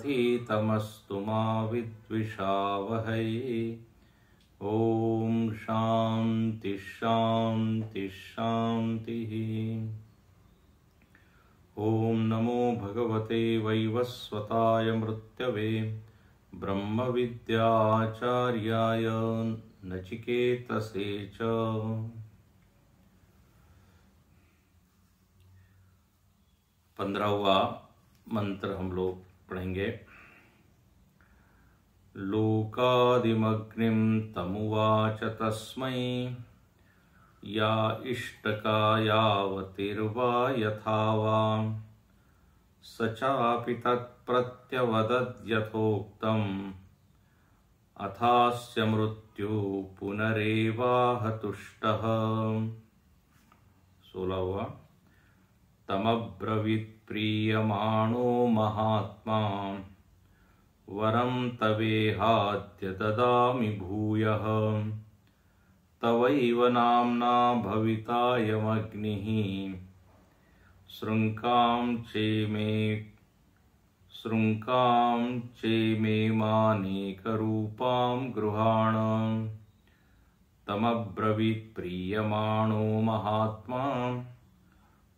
प्रथितमस्तु मा विद्विषावहै। ओम शांति शांति शांति। ओम नमो भगवते वैवस्वताय मृत्यवे ब्रह्म विद्याचार्याय नचिकेतसे च। 15वां मंत्र हम लोग पढ़ेंगे। लोकादिमग्निं तमुवाच तस्मै या इष्टका यावतिर्वा यथा वा स चापि तत्प्रत्यवदद्यथोक्तम् अथास्य मृत्यु पुनरेवाहतुष्टः। 16वां तमब्रवीत् प्रीयमाणो महात्मा वरं तवेहाद्य ददामि भूयः तवैव नाम्ना भवितायमग्निः शृङ्कां चेमेमानेकरूपां गृहाण। तमब्रवीत् प्रीयमाणो महात्मा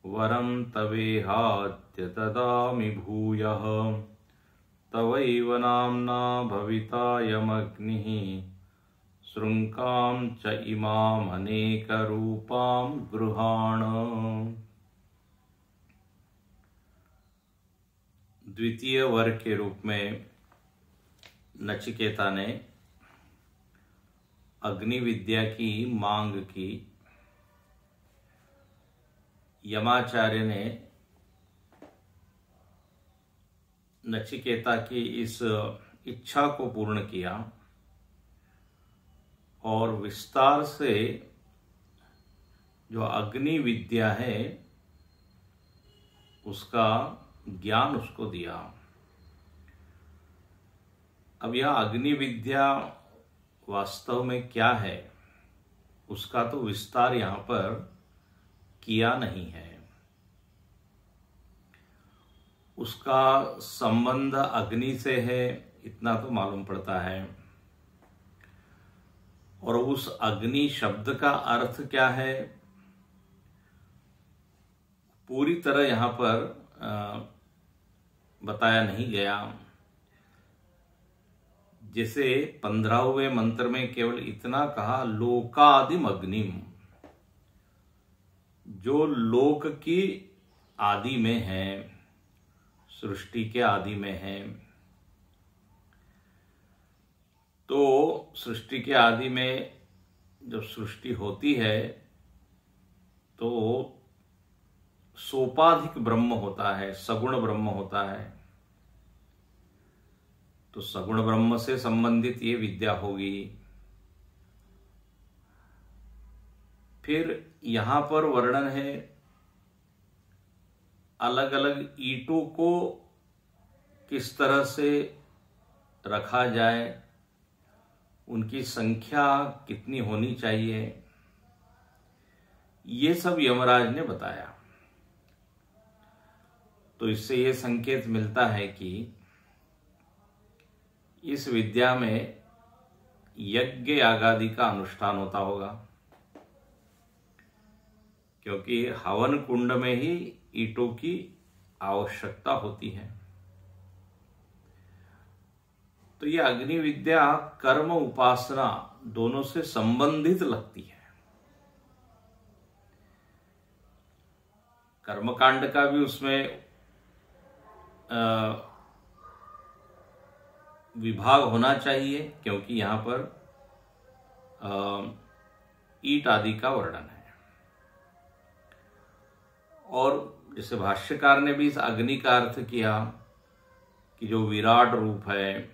वरं तवेहाद्य ददामि भूयः तवैव नाम्ना भवितायमग्निः शृङ्कां च इमामनेकरूपां गृहाण। द्वितीय वर के रूप में नचिकेता ने अग्नि विद्या की मांग की। यमाचार्य ने नचिकेता की इस इच्छा को पूर्ण किया और विस्तार से जो अग्नि विद्या है उसका ज्ञान उसको दिया। अब यह अग्नि विद्या वास्तव में क्या है उसका तो विस्तार यहाँ पर किया नहीं है। उसका संबंध अग्नि से है इतना तो मालूम पड़ता है। और उस अग्नि शब्द का अर्थ क्या है पूरी तरह यहाँ पर बताया नहीं गया। जैसे 15वें मंत्र में केवल इतना कहा लोकादिम अग्निम, जो लोक की आदि में है, सृष्टि के आदि में है। तो सृष्टि के आदि में जब सृष्टि होती है तो सोपाधिक ब्रह्म होता है, सगुण ब्रह्म होता है। तो सगुण ब्रह्म से संबंधित ये विद्या होगी। फिर यहां पर वर्णन है अलग अलग ईंटों को किस तरह से रखा जाए, उनकी संख्या कितनी होनी चाहिए, ये सब यमराज ने बताया। तो इससे ये संकेत मिलता है कि इस विद्या में यज्ञ यागादि का अनुष्ठान होता होगा, क्योंकि हवन कुंड में ही ईंटों की आवश्यकता होती है। तो ये अग्नि विद्या कर्म उपासना दोनों से संबंधित लगती है। कर्मकांड का भी उसमें विभाग होना चाहिए, क्योंकि यहां पर ईंट आदि का वर्णन है। और जैसे भाष्यकार ने भी इस अग्नि का अर्थ किया कि जो विराट रूप है,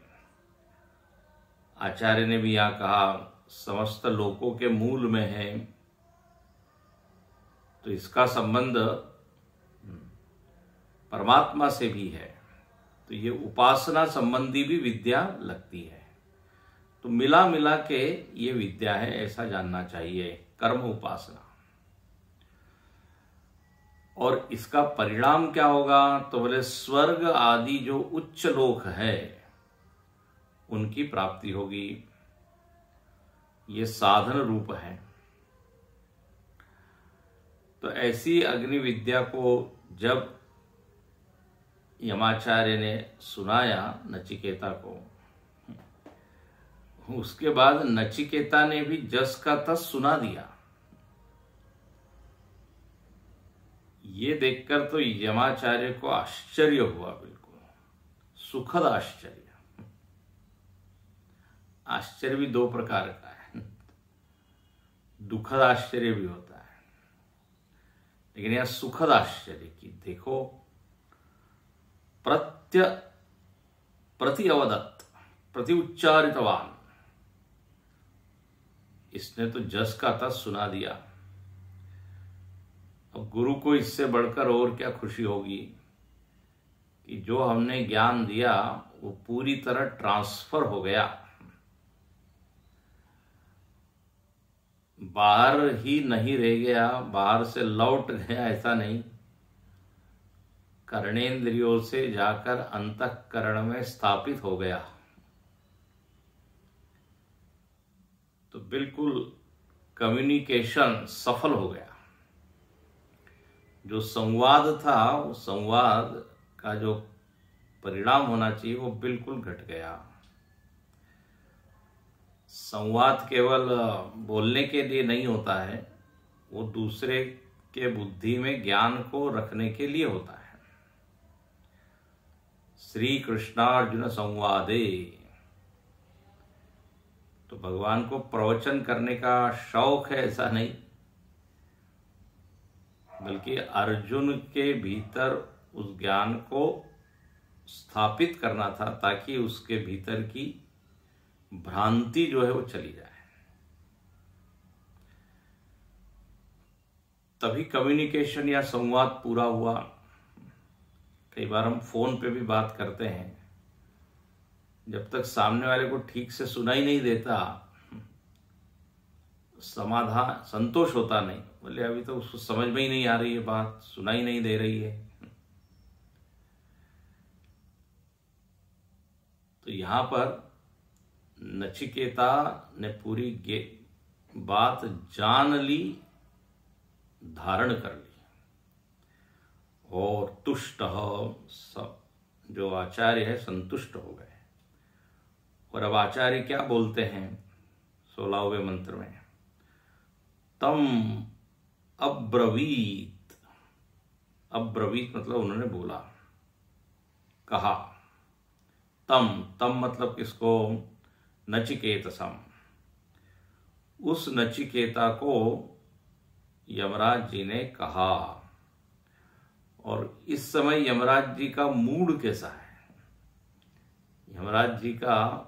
आचार्य ने भी यहां कहा समस्त लोकों के मूल में है। तो इसका संबंध परमात्मा से भी है। तो ये उपासना संबंधी भी विद्या लगती है। तो मिला मिला के ये विद्या है, ऐसा जानना चाहिए, कर्म उपासना। और इसका परिणाम क्या होगा? तो बोले स्वर्ग आदि जो उच्च लोक है उनकी प्राप्ति होगी। ये साधन रूप है। तो ऐसी अग्नि विद्या को जब यमाचार्य ने सुनाया नचिकेता को, उसके बाद नचिकेता ने भी जस का तस सुना दिया। ये देखकर तो यमाचार्य को आश्चर्य हुआ, बिल्कुल सुखद आश्चर्य। आश्चर्य भी दो प्रकार का है, दुखद आश्चर्य भी होता है, लेकिन यह सुखद आश्चर्य की देखो, प्रति अवदत्त, प्रति उच्चारितवान, इसने तो जस का तस सुना दिया। अब गुरु को इससे बढ़कर और क्या खुशी होगी कि जो हमने ज्ञान दिया वो पूरी तरह ट्रांसफर हो गया, बाहर ही नहीं रह गया, बाहर से लौट गया ऐसा नहीं, कर्णेंद्रियों से जाकर अंतःकरण में स्थापित हो गया। तो बिल्कुल कम्युनिकेशन सफल हो गया। जो संवाद था, वो संवाद का जो परिणाम होना चाहिए वो बिल्कुल घट गया। संवाद केवल बोलने के लिए नहीं होता है, वो दूसरे के बुद्धि में ज्ञान को रखने के लिए होता है। श्री कृष्णार्जुन संवादे, तो भगवान को प्रवचन करने का शौक है ऐसा नहीं, बल्कि अर्जुन के भीतर उस ज्ञान को स्थापित करना था ताकि उसके भीतर की भ्रांति जो है वो चली जाए। तभी कम्युनिकेशन या संवाद पूरा हुआ। कई बार हम फोन पे भी बात करते हैं, जब तक सामने वाले को ठीक से सुनाई नहीं देता, समाधान संतोष होता नहीं। बोले अभी तो उसको समझ में ही नहीं आ रही है बात, सुनाई नहीं दे रही है। तो यहां पर नचिकेता ने पूरी बात जान ली, धारण कर ली, और तुष्ट सब जो आचार्य है संतुष्ट हो गए। और अब आचार्य क्या बोलते हैं 16वें मंत्र में, तम अब्रवीत। अब्रवीत मतलब उन्होंने बोला, कहा। तम मतलब किसको? नचिकेतसम। उस नचिकेता को यमराज जी ने कहा। और इस समय यमराज जी का मूड कैसा है, यमराज जी का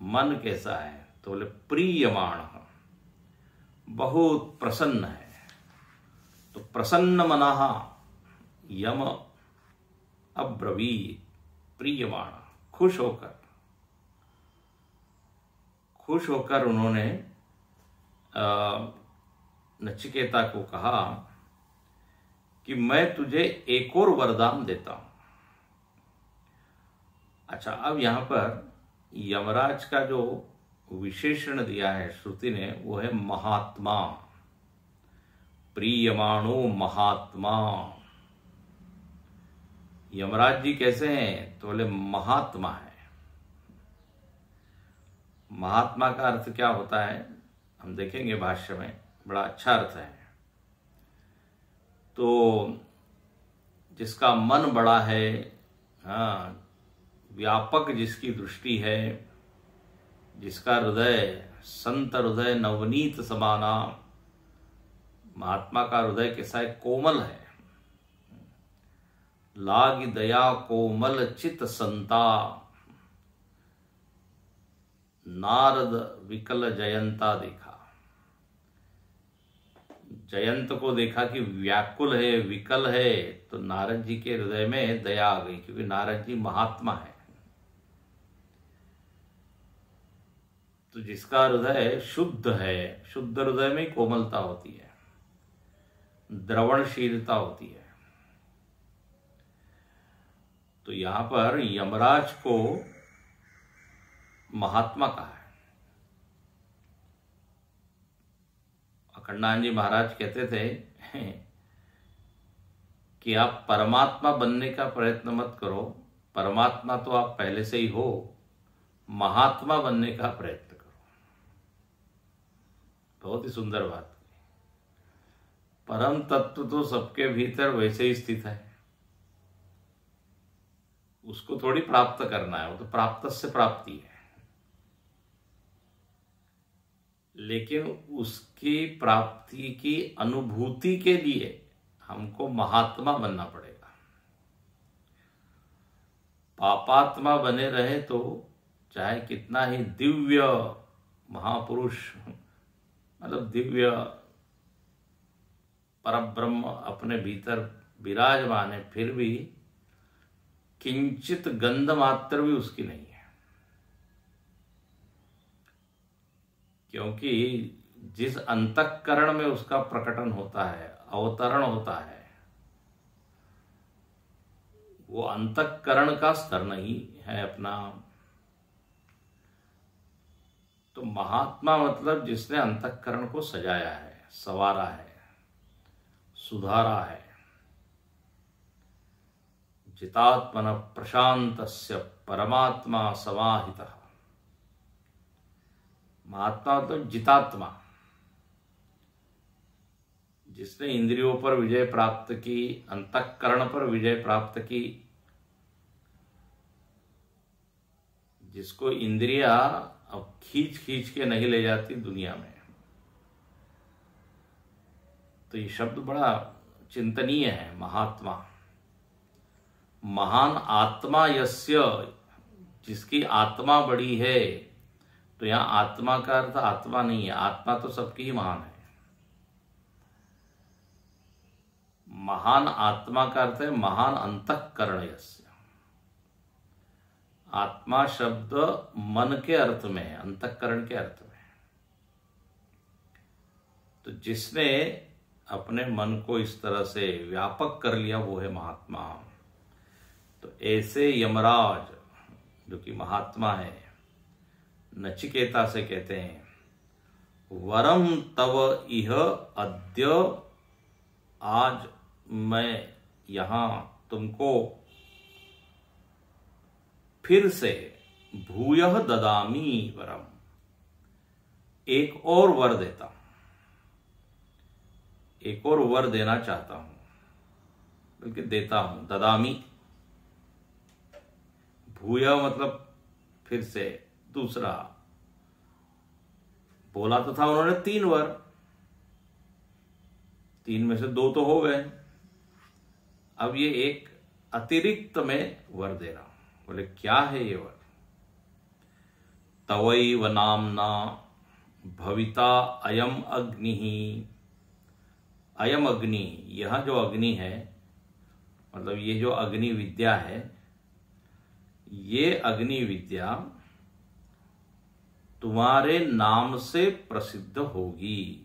मन कैसा है? तो बोले प्रीयमाण, बहुत प्रसन्न है। तो प्रसन्न मनः यम अब्रवीत, प्रीयमाण, खुश होकर उन्होंने नचिकेता को कहा कि मैं तुझे एक और वरदान देता हूं। अच्छा, अब यहां पर यमराज का जो विशेषण दिया है श्रुति ने, वो है महात्मा। प्रीयमाणो महात्मा। यमराज जी कैसे हैं? तो बोले महात्मा है। महात्मा का अर्थ क्या होता है हम देखेंगे भाष्य में, बड़ा अच्छा अर्थ है। तो जिसका मन बड़ा है, हाँ, व्यापक जिसकी दृष्टि है, जिसका हृदय संत हृदय नवनीत समाना। महात्मा का हृदय कैसा है? कोमल है। लाग दया कोमल चित संता, नारद विकल जयंता देखा। जयंत को देखा कि व्याकुल है, विकल है, तो नारद जी के हृदय में दया आ गई, क्योंकि नारद जी महात्मा है। तो जिसका हृदय शुद्ध है, शुद्ध हृदय में कोमलता होती है। द्रवणशीलता होती है। तो यहां पर यमराज को महात्मा कहा है। अखंडानंद जी महाराज कहते थे कि आप परमात्मा बनने का प्रयत्न मत करो, परमात्मा तो आप पहले से ही हो, महात्मा बनने का प्रयत्न करो। बहुत ही सुंदर बात। परम तत्व तो सबके भीतर वैसे ही स्थित है, उसको थोड़ी प्राप्त करना है, वो तो प्राप्त से प्राप्ति है। लेकिन उसकी प्राप्ति की अनुभूति के लिए हमको महात्मा बनना पड़ेगा। पापात्मा बने रहे तो चाहे कितना ही दिव्य महापुरुष, मतलब दिव्य परब्रह्म अपने भीतर विराजमान है, फिर भी किंचित गंध मात्र भी उसकी नहीं है। क्योंकि जिस अंतःकरण में उसका प्रकटन होता है, अवतरण होता है, वो अंतःकरण का स्तर नहीं है अपना। तो महात्मा मतलब जिसने अंतःकरण को सजाया है, संवारा है, सुधारा है। जितात्मन प्रशांतस्य परमात्मा समाहितः। महात्मा तो जितात्मा, जिसने इंद्रियों पर विजय प्राप्त की, अंतःकरण पर विजय प्राप्त की, जिसको इंद्रिया अब खींच खींच के नहीं ले जाती दुनिया में। तो ये शब्द बड़ा चिंतनीय है, महात्मा। महान आत्मा यस्य, जिसकी आत्मा बड़ी है। तो यहां आत्मा का अर्थ आत्मा नहीं है, आत्मा तो सबकी ही महान है। महान आत्मा का अर्थ है महान अंतःकरण यस्य। आत्मा शब्द मन के अर्थ में है, अंतःकरण के अर्थ में। तो जिसने अपने मन को इस तरह से व्यापक कर लिया वो है महात्मा। तो ऐसे यमराज जो कि महात्मा है, नचिकेता से कहते हैं, वरम तव इह अद्य, आज मैं यहां तुमको फिर से भूयः ददामी वरम, एक और वर देता हूं, एक और वर देना चाहता हूं, बल्कि देता हूं। ददामी, भूय मतलब फिर से, दूसरा। बोला तो था उन्होंने 3 वर, 3 में से 2 तो हो गए, अब ये एक अतिरिक्त में वर दे रहा हूं। बोले क्या है ये वर? तवैव नामना भविता अयम अग्नि। अयम अग्नि, यह जो अग्नि है, मतलब ये जो अग्नि विद्या है, ये अग्नि विद्या तुम्हारे नाम से प्रसिद्ध होगी।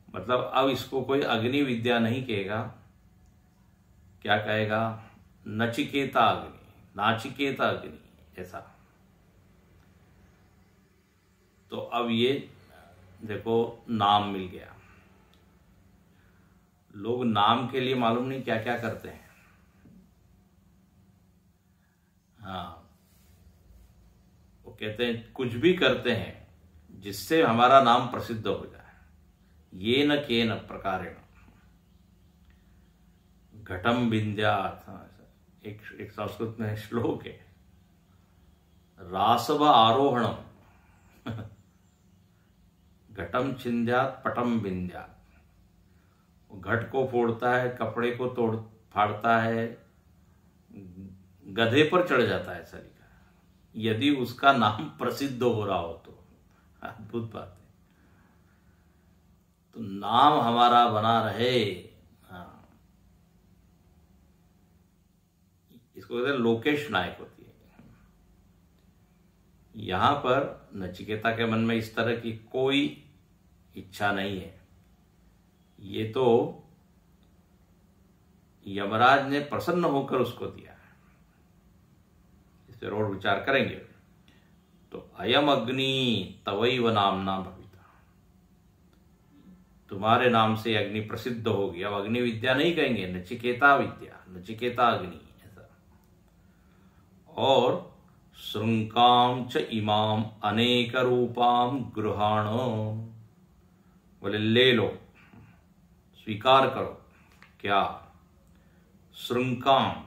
मतलब अब इसको कोई अग्नि विद्या नहीं कहेगा, क्या कहेगा? नचिकेता अग्नि, नाचिकेता अग्नि, ऐसा। तो अब ये देखो नाम मिल गया। लोग नाम के लिए मालूम नहीं क्या क्या करते हैं। हाँ, वो कहते हैं कुछ भी करते हैं जिससे हमारा नाम प्रसिद्ध हो जाए। ये न केन प्रकारेण घटम विंध्यात्, एक संस्कृत में श्लोक है, रासव आरोहणम घटम छिंद्यात् पटम विंध्यात्। घट को फोड़ता है, कपड़े को तोड़ फाड़ता है, गधे पर चढ़ जाता है, ऐसा लिखा है, यदि उसका नाम प्रसिद्ध हो रहा हो तो। अद्भुत बात है। तो नाम हमारा बना रहे। हाँ, इसको कहते हैं लोकेश नायक होती है। यहां पर नचिकेता के मन में इस तरह की कोई इच्छा नहीं है। ये तो यमराज ने प्रसन्न होकर उसको दिया है। इस पर और विचार करेंगे। तो अयम अग्नि तवैव नामना भविता, तुम्हारे नाम से अग्नि प्रसिद्ध होगी। अब अग्नि विद्या नहीं कहेंगे, नचिकेता विद्या, नचिकेता अग्नि ऐसा। और श्रृंकाम च इमाम अनेक रूपाम गृहाण, बोले ले लो, स्वीकार करो। क्या? श्रृंकाम,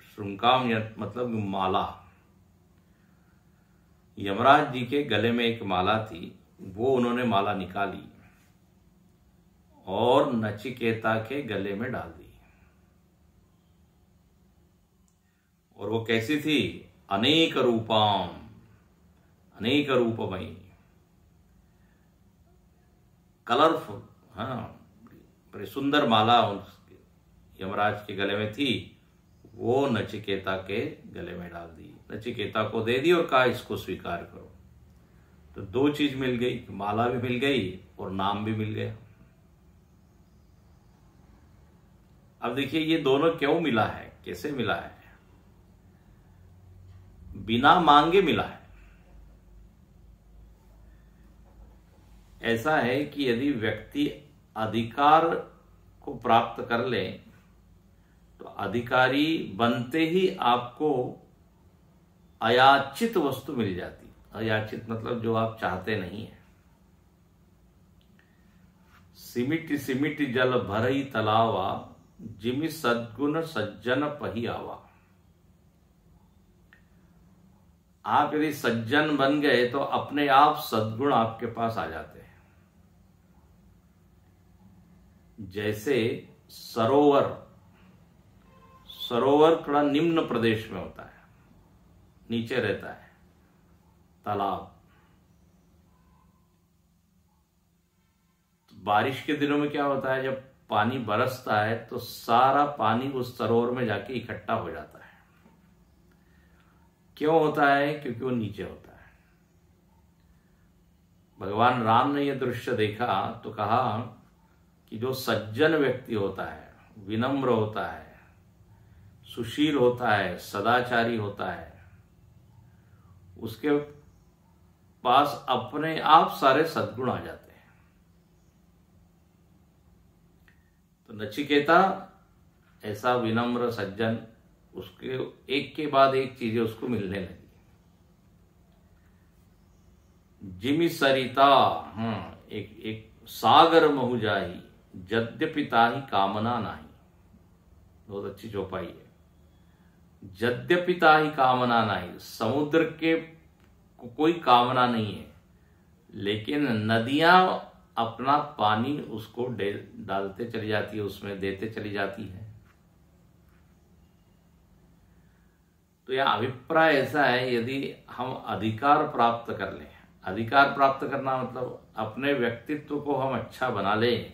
श्रृंकाम मतलब माला। यमराज जी के गले में एक माला थी, वो उन्होंने माला निकाली और नचिकेता के गले में डाल दी। और वो कैसी थी? अनेक रूपाम, अनेक रूपमयी, कलरफुल। हाँ, बड़ी सुंदर माला यमराज के गले में थी, वो नचिकेता के गले में डाल दी, नचिकेता को दे दी और कहा इसको स्वीकार करो। तो दो चीज मिल गई, माला भी मिल गई और नाम भी मिल गया। अब देखिए ये दोनों क्यों मिला है, कैसे मिला है? बिना मांगे मिला है। ऐसा है कि यदि व्यक्ति अधिकार को प्राप्त कर ले तो अधिकारी बनते ही आपको अयाचित वस्तु मिल जाती। अयाचित मतलब जो आप चाहते नहीं है। सिमिट सिमिट जल भरई तलावा, जिमि सद्गुण सज्जन पही आवा। आप यदि सज्जन बन गए तो अपने आप सद्गुण आपके पास आ जाते हैं। जैसे सरोवर, सरोवर थोड़ा निम्न प्रदेश में होता है, नीचे रहता है। तालाब, तो बारिश के दिनों में क्या होता है, जब पानी बरसता है तो सारा पानी उस सरोवर में जाके इकट्ठा हो जाता है। क्यों होता है? क्योंकि वो नीचे होता है। भगवान राम ने यह दृश्य देखा तो कहा कि जो सज्जन व्यक्ति होता है, विनम्र होता है, सुशील होता है, सदाचारी होता है, उसके पास अपने आप सारे सद्गुण आ जाते हैं। तो नचिकेता ऐसा विनम्र सज्जन, उसके एक के बाद एक चीजें उसको मिलने लगी। जिमि सरिता, एक सागर महु जाही, यद्यपि ताहि कामना नाही। बहुत अच्छी चौपाई है। यद्यपि ताहि कामना नाही, समुद्र के को कोई कामना नहीं है, लेकिन नदियां अपना पानी उसको डालते चली जाती है, उसमें देते चली जाती है। तो यह अभिप्राय ऐसा है, यदि हम अधिकार प्राप्त कर लें, अधिकार प्राप्त करना मतलब अपने व्यक्तित्व को हम अच्छा बना लें,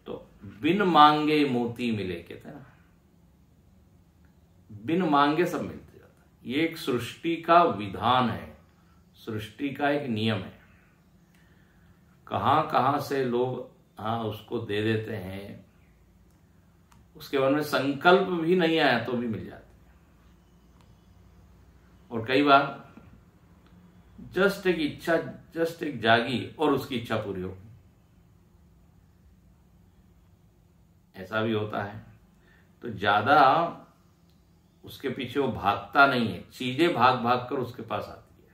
तो बिन मांगे मोती मिले, कहते हैं ना, बिन मांगे सब मिलते जाता है। ये एक सृष्टि का विधान है, सृष्टि का एक नियम है। कहां कहां से लोग उसको दे देते हैं, उसके मन में संकल्प भी नहीं आया तो भी मिल जाती है। और कई बार जस्ट एक इच्छा, जस्ट एक जागी और उसकी इच्छा पूरी हो, ऐसा भी होता है। तो ज्यादा उसके पीछे वो भागता नहीं है, चीजें भाग भाग कर उसके पास आती है।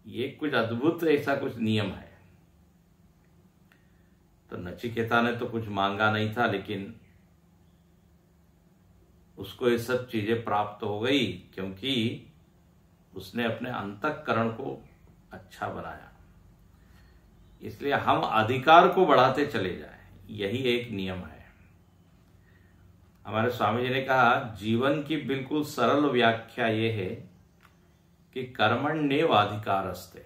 ये कुछ अद्भुत ऐसा कुछ नियम है। तो नचिकेता ने तो कुछ मांगा नहीं था, लेकिन उसको ये सब चीजें प्राप्त हो गई, क्योंकि उसने अपने अंतःकरण को अच्छा बनाया। इसलिए हम अधिकार को बढ़ाते चले जाएं, यही एक नियम है। हमारे स्वामी जी ने कहा, जीवन की बिल्कुल सरल व्याख्या यह है कि कर्मण्येवाधिकारस्ते,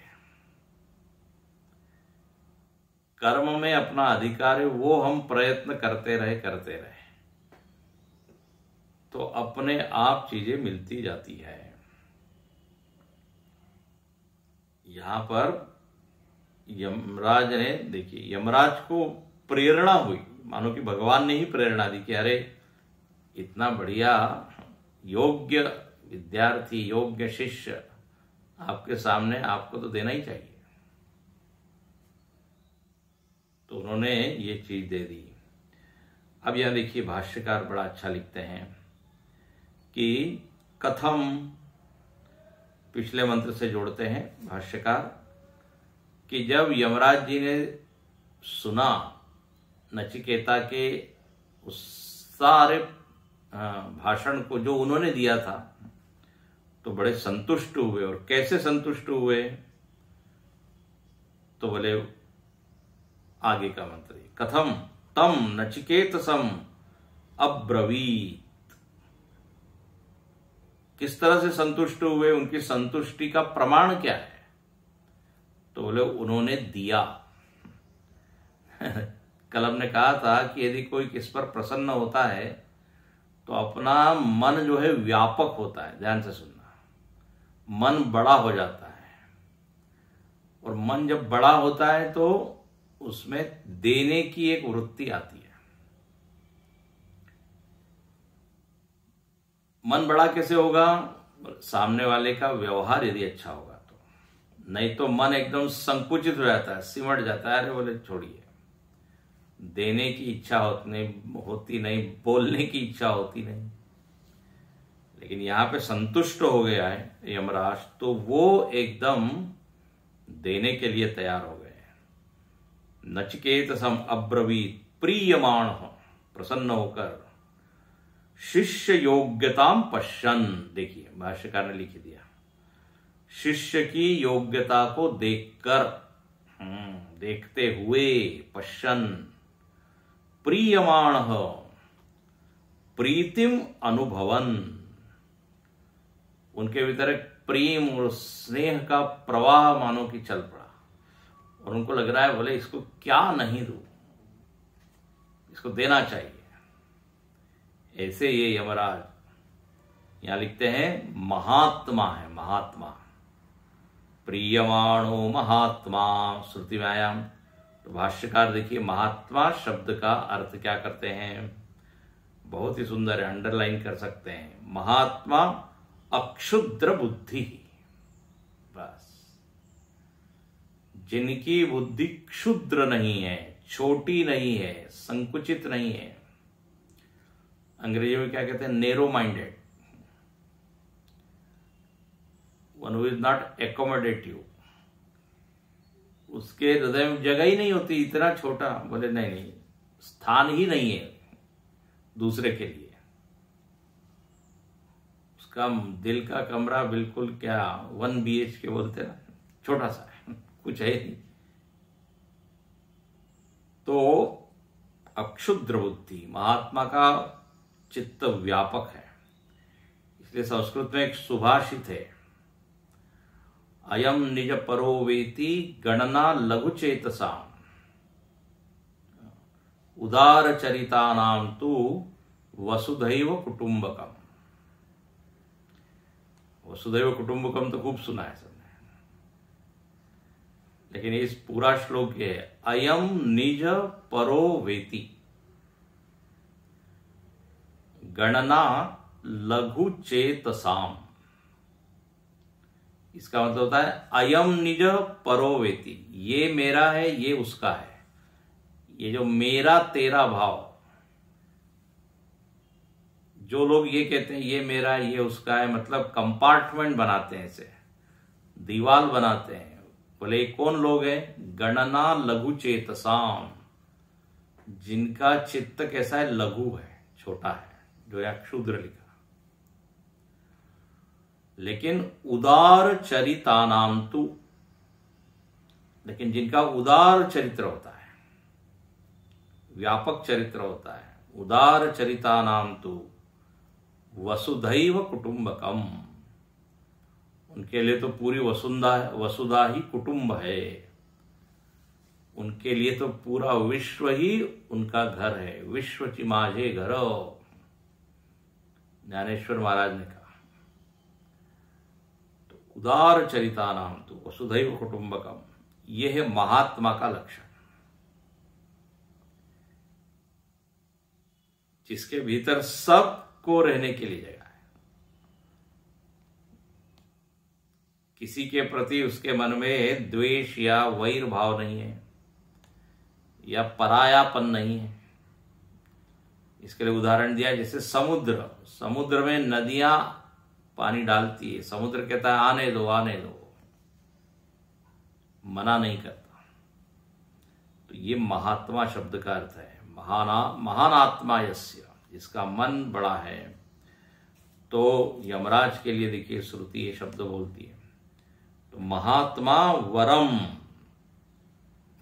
कर्म में अपना अधिकार है, वो हम प्रयत्न करते रहे तो अपने आप चीजें मिलती जाती है। यहां पर यमराज ने, देखिए यमराज को प्रेरणा हुई, मानो कि भगवान ने ही प्रेरणा दी कि अरे इतना बढ़िया योग्य विद्यार्थी, योग्य शिष्य आपके सामने, आपको तो देना ही चाहिए। तो उन्होंने ये चीज दे दी। अब यह देखिए भाष्यकार बड़ा अच्छा लिखते हैं कि कथम, पिछले मंत्र से जोड़ते हैं भाष्यकार कि जब यमराज जी ने सुना नचिकेता के उस सारे भाषण को जो उन्होंने दिया था, तो बड़े संतुष्ट हुए। और कैसे संतुष्ट हुए, तो बोले आगे का मंत्र, कथम तम नचिकेतसम अब्रवीत, किस तरह से संतुष्ट हुए, उनकी संतुष्टि का प्रमाण क्या है, तो बोले उन्होंने दिया। कल हमने कहा था कि यदि कोई किस पर प्रसन्न होता है तो अपना मन जो है व्यापक होता है, ध्यान से सुनना, मन बड़ा हो जाता है। और मन जब बड़ा होता है तो उसमें देने की एक वृत्ति आती है। मन बड़ा कैसे होगा, सामने वाले का व्यवहार यदि अच्छा होगा तो, नहीं तो मन एकदम संकुचित हो जाता है, सिमट जाता है, अरे बोले छोड़िए, देने की इच्छा होती नहीं, बोलने की इच्छा होती नहीं। लेकिन यहां पे संतुष्ट हो गया है यमराज, तो वो एकदम देने के लिए तैयार हो गए। नचिकेतसम अब्रवीत प्रीयमाण, प्रसन्न होकर, शिष्य योग्यताम पश्यन्, देखिए भाष्यकार ने लिख दिया, शिष्य की योग्यता को देखकर, देखते हुए, पश्यन्, प्रीयमाण, प्रीतिम अनुभवन, उनके भीतर एक प्रेम और स्नेह का प्रवाह मानो कि चल पड़ा। और उनको लग रहा है बोले इसको क्या नहीं दूं, इसको देना चाहिए। ऐसे ये यमराज यहां लिखते हैं महात्मा है, महात्मा, प्रियमाणो महात्मा, श्रुति व्यायाम। तो भाष्यकार देखिए महात्मा शब्द का अर्थ क्या करते हैं, बहुत ही सुंदर है, अंडरलाइन कर सकते हैं। महात्मा अक्षुद्र बुद्धि, बस जिनकी बुद्धि क्षुद्र नहीं है, छोटी नहीं है, संकुचित नहीं है। अंग्रेजी में क्या कहते हैं, narrow minded, one who is not accommodative, उसके हृदय में जगह ही नहीं होती, इतना छोटा, बोले नहीं नहीं, स्थान ही नहीं है दूसरे के लिए। उसका दिल का कमरा बिल्कुल क्या 1 BHK बोलते ना, छोटा सा है, कुछ है नहीं। तो अक्षुद्र बुद्धि, महात्मा का चित्त व्यापक है। इसलिए संस्कृत में एक सुभाषित है, अयम निज परो वेति गणना लघु चेतसाम, उदार चरितानाम तु वसुधैव कुटुंबकम। वसुधैव कुटुंबकम तो खूब सुना है सबने, लेकिन इस पूरा श्लोक ये है, अयम निज परो वेति गणना लघु चेतसाम। इसका मतलब होता है अयम निज परो वेति, ये मेरा है, ये उसका है। ये जो मेरा तेरा भाव, जो लोग ये कहते हैं ये मेरा है, ये उसका है, मतलब कंपार्टमेंट बनाते हैं, इसे दीवार बनाते हैं। बोले कौन लोग हैं, गणना लघु चेतसाम, जिनका चित्त कैसा है, लघु है, छोटा है, जो या क्षुद्र लिखा। लेकिन उदार चरितानाम तु, लेकिन जिनका उदार चरित्र होता है, व्यापक चरित्र होता है, उदार चरितानाम तु वसुधैव कुटुंबकम, उनके लिए तो पूरी वसुधा ही कुटुंब है, उनके लिए तो पूरा विश्व ही उनका घर है। विश्व ची माझे घर, ज्ञानेश्वर महाराज ने कहा। तो उदार चरिता नाम तो वसुधैव कुटुंबकम, यह है महात्मा का लक्षण, जिसके भीतर सबको रहने के लिए जगह है। किसी के प्रति उसके मन में द्वेष या वैर भाव नहीं है, या परायापन नहीं है। इसके लिए उदाहरण दिया, जैसे समुद्र में नदियां पानी डालती है, समुद्र कहता है आने दो आने दो, मना नहीं करता। तो ये महात्मा शब्द का अर्थ है महान आत्मा यस्य, जिसका मन बड़ा है। तो यमराज के लिए देखिए श्रुति ये शब्द बोलती है, तो महात्मा वरम,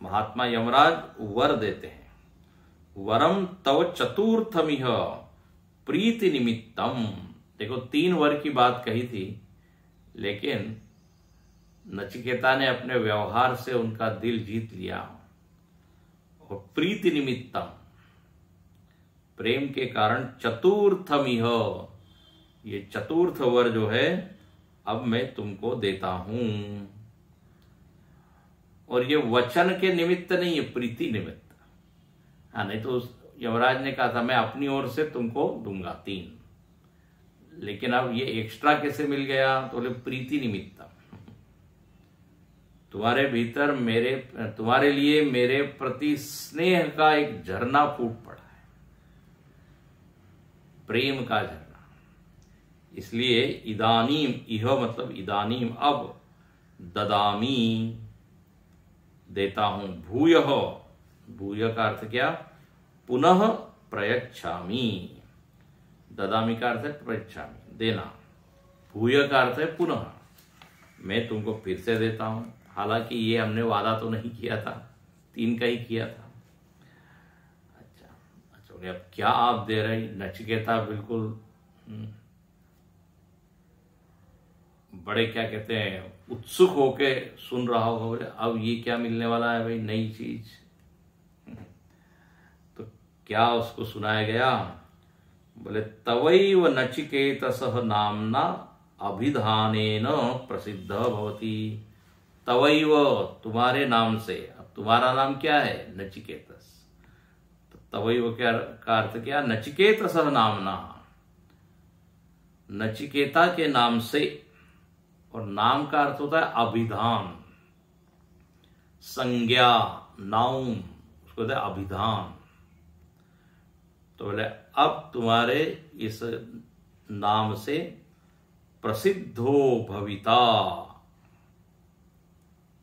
महात्मा यमराज वर देते हैं। वरम तव चतुर्थमिह प्रीति निमित्तम। देखो 3 वर की बात कही थी, लेकिन नचिकेता ने अपने व्यवहार से उनका दिल जीत लिया। और प्रीति निमित्तम, प्रेम के कारण चतुर्थमिह, ये चतुर्थ वर जो है अब मैं तुमको देता हूं। और ये वचन के निमित्त नहीं है, प्रीति निमित्त। हाँ, नहीं तो यमराज ने कहा था मैं अपनी ओर से तुमको दूंगा 3, लेकिन अब ये एक्स्ट्रा कैसे मिल गया? तो बोले प्रीति निमित्त, तुम्हारे भीतर तुम्हारे लिए मेरे प्रति स्नेह का एक झरना फूट पड़ा है, प्रेम का झरना। इसलिए इदानीम, इह मतलब इदानीम, अब ददामी, देता हूं। भूयः, भूय का अर्थ क्या? पुनः प्रयच्छामि। ददामी का अर्थ है प्रयच्छामि, देना। भूय का अर्थ है पुनः, मैं तुमको फिर से देता हूं। हालांकि ये हमने वादा तो नहीं किया था, 3 का ही किया था। अच्छा, अब क्या आप दे रहे? नचिकेता बिल्कुल बड़े क्या कहते हैं, उत्सुक होके सुन रहा होगा। बोले अब ये क्या मिलने वाला है भाई, नई चीज। तो क्या उसको सुनाया गया? बोले तवैव नचिकेतसः नामना अभिधानेन प्रसिद्ध भवति। तवैव, तुम्हारे नाम से। अब तुम्हारा नाम क्या है? नचिकेतस। तो तवैव का अर्थ क्या? नचिकेतसः नामना, नचिकेता के नाम से। और नाम का अर्थ होता है अभिधान, संज्ञा, नाउन, उसको होता है अभिधान। तो बोले अब तुम्हारे इस नाम से प्रसिद्धो भविता,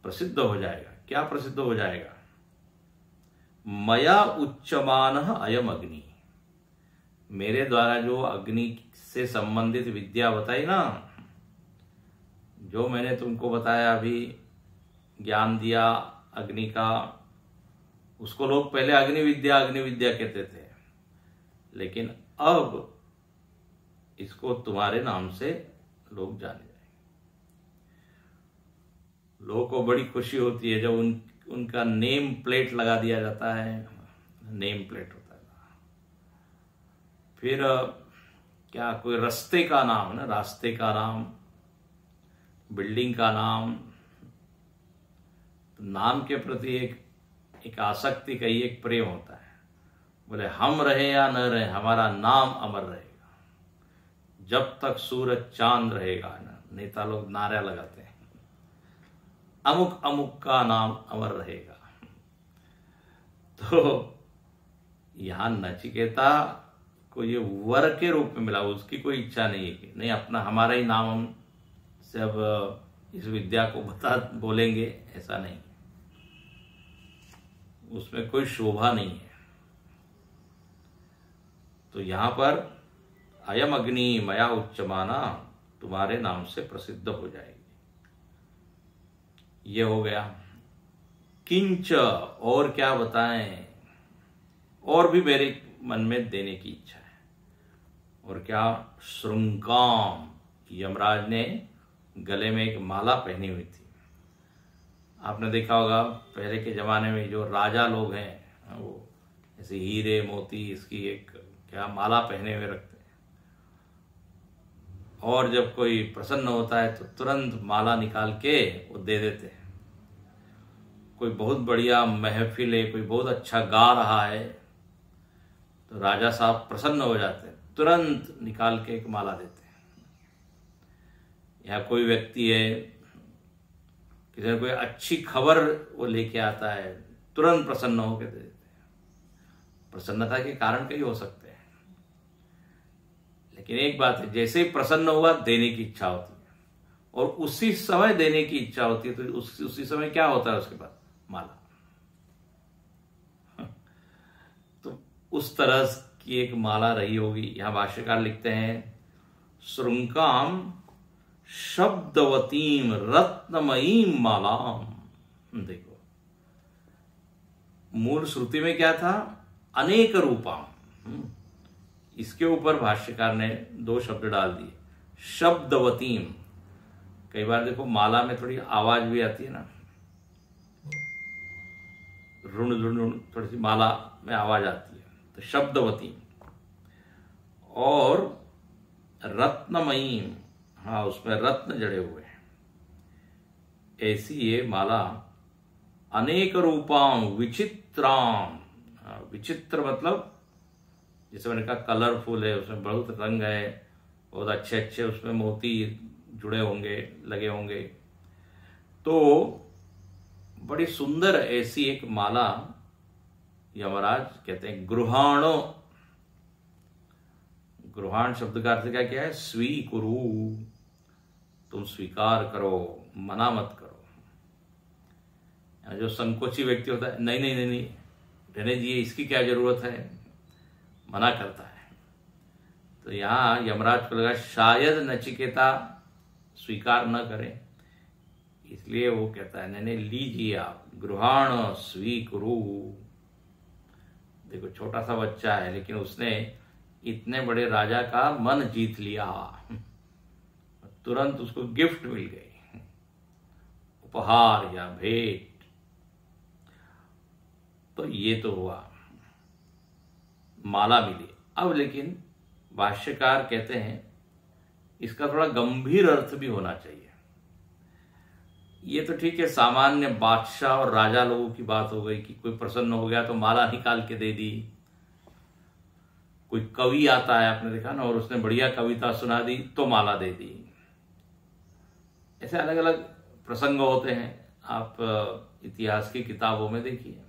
प्रसिद्ध हो जाएगा। क्या प्रसिद्ध हो जाएगा? मया उच्चमान अयम अग्नि, मेरे द्वारा जो अग्नि से संबंधित विद्या बताई ना, जो मैंने तुमको बताया अभी, ज्ञान दिया अग्नि का, उसको लोग पहले अग्नि विद्या कहते थे, लेकिन अब इसको तुम्हारे नाम से लोग जाने जाएंगे। लोगों को बड़ी खुशी होती है जब उनका नेम प्लेट लगा दिया जाता है। नेम प्लेट होता है। फिर क्या कोई रास्ते का नाम, ना, रास्ते का नाम, बिल्डिंग का नाम, नाम के प्रति एक आसक्ति का ही एक प्रेम होता है। बोले हम रहे या न रहे, हमारा नाम अमर रहेगा जब तक सूरज चांद रहेगा। ना, नेता लोग नारा लगाते हैं, अमुक अमुक का नाम अमर रहेगा। तो यहां नचिकेता को ये वर के रूप में मिला। उसकी कोई इच्छा नहीं है कि नहीं अपना हमारा ही नाम हम से अब इस विद्या को बोलेंगे, ऐसा नहीं। उसमें कोई शोभा नहीं है। तो यहां पर अयम अग्नि मया उच्चमाना, तुम्हारे नाम से प्रसिद्ध हो जाएगी। ये हो गया। किंच, और क्या बताएं? और भी मेरे मन में देने की इच्छा है। और क्या? श्रृंकाम, यमराज ने गले में एक माला पहनी हुई थी। आपने देखा होगा पहले के जमाने में जो राजा लोग हैं, वो ऐसे हीरे मोती इसकी एक क्या माला पहने हुए रखते हैं। और जब कोई प्रसन्न होता है तो तुरंत माला निकाल के वो दे देते हैं। कोई बहुत बढ़िया महफिल है, कोई बहुत अच्छा गा रहा है, तो राजा साहब प्रसन्न हो जाते हैं, तुरंत निकाल के एक माला देते हैं। या कोई व्यक्ति है, किसी ने कोई अच्छी खबर वो लेके आता है, तुरंत प्रसन्न होकर दे देते हैं। प्रसन्नता के कारण कई हो सकते हैं, लेकिन एक बात है, जैसे ही प्रसन्न हुआ देने की इच्छा होती है, और उसी समय देने की इच्छा होती है, तो उसी समय क्या होता है उसके बाद? माला। तो उस तरह की एक माला रही होगी। यहां भाष्यकार लिखते हैं, श्रृंकाम शब्दवतीम रत्नमयीम मालाम। देखो, मूल श्रुति में क्या था? अनेक रूपाम। इसके ऊपर भाष्यकार ने 2 शब्द डाल दिए, शब्दवतीम। कई बार देखो माला में थोड़ी आवाज भी आती है ना, रुण रुण रुण, थोड़ी सी माला में आवाज आती है, तो शब्दवतीम। और रत्नमयीम, हाँ उसमें रत्न जड़े हुए हैं, ऐसी ये माला। अनेक रूपाम विचित्राम। विचित्र मतलब जैसे मैंने कहा कलरफुल है, उसमें बहुत रंग है, बहुत अच्छे अच्छे उसमें मोती जुड़े होंगे, लगे होंगे, तो बड़ी सुंदर ऐसी एक माला यमराज कहते हैं गृहाणो। गृहाण शब्द का अर्थ क्या है? स्वीकुरु, तुम स्वीकार करो, मना मत करो। जो संकोची व्यक्ति होता है, नहीं नहीं नहीं नहीं रहने दीजिए, इसकी क्या जरूरत है, मना करता है। तो यहां यमराज को लगा शायद नचिकेता स्वीकार न करें, इसलिए वो कहता है नहीं नहीं लीजिए आप, गृहाण स्वीकुरु। देखो छोटा सा बच्चा है, लेकिन उसने इतने बड़े राजा का मन जीत लिया, तुरंत उसको गिफ्ट मिल गई, उपहार या भेंट। तो ये तो हुआ, माला मिली। अब लेकिन भाष्यकार कहते हैं इसका थोड़ा गंभीर अर्थ भी होना चाहिए। ये तो ठीक है, सामान्य बादशाह और राजा लोगों की बात हो गई कि कोई प्रसन्न हो गया तो माला निकाल के दे दी। कोई कवि आता है, आपने देखा ना, और उसने बढ़िया कविता सुना दी तो माला दे दी। ऐसे अलग अलग प्रसंग होते हैं, आप इतिहास की किताबों में देखिए।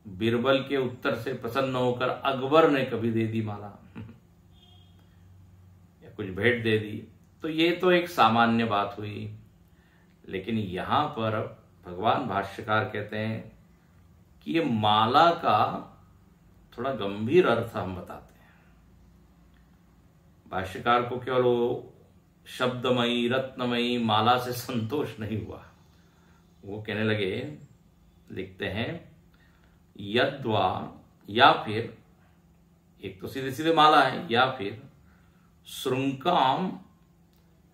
बीरबल के उत्तर से प्रसन्न होकर अकबर ने कभी दे दी माला या कुछ भेंट दे दी। तो ये तो एक सामान्य बात हुई, लेकिन यहां पर भगवान भाष्यकार कहते हैं कि ये माला का थोड़ा गंभीर अर्थ हम बताते हैं। भाष्यकार को केवल वो शब्दमयी रत्नमयी माला से संतोष नहीं हुआ, वो कहने लगे, लिखते हैं यद्वा, या फिर एक तो सीधे सीधे माला है, या फिर श्रृंकाम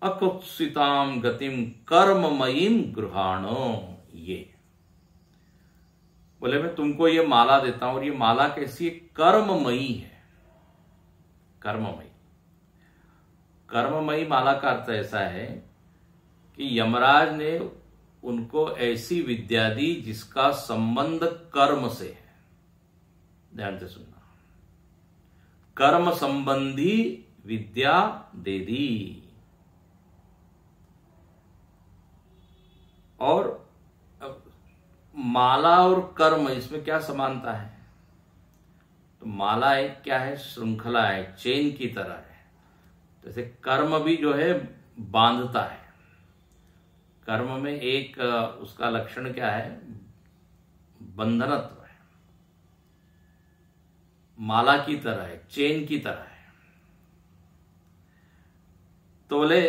अकुत्सिताम गतिम कर्ममयीम गृहाणो। ये बोले मैं तुमको ये माला देता हूं, और ये माला कैसी है? कर्ममयी है। कर्ममयी, कर्ममयी माला का अर्थ ऐसा है कि यमराज ने उनको ऐसी विद्या दी जिसका संबंध कर्म से है। ध्यान से सुनना, कर्म संबंधी विद्या दे दी। और माला और कर्म, इसमें क्या समानता है? तो माला एक क्या है? श्रृंखला है, चेन की तरह है। जैसे कर्म भी जो है बांधता है। कर्म में एक उसका लक्षण क्या है? बंधनत्व है। माला की तरह है, चेन की तरह है। तो बोले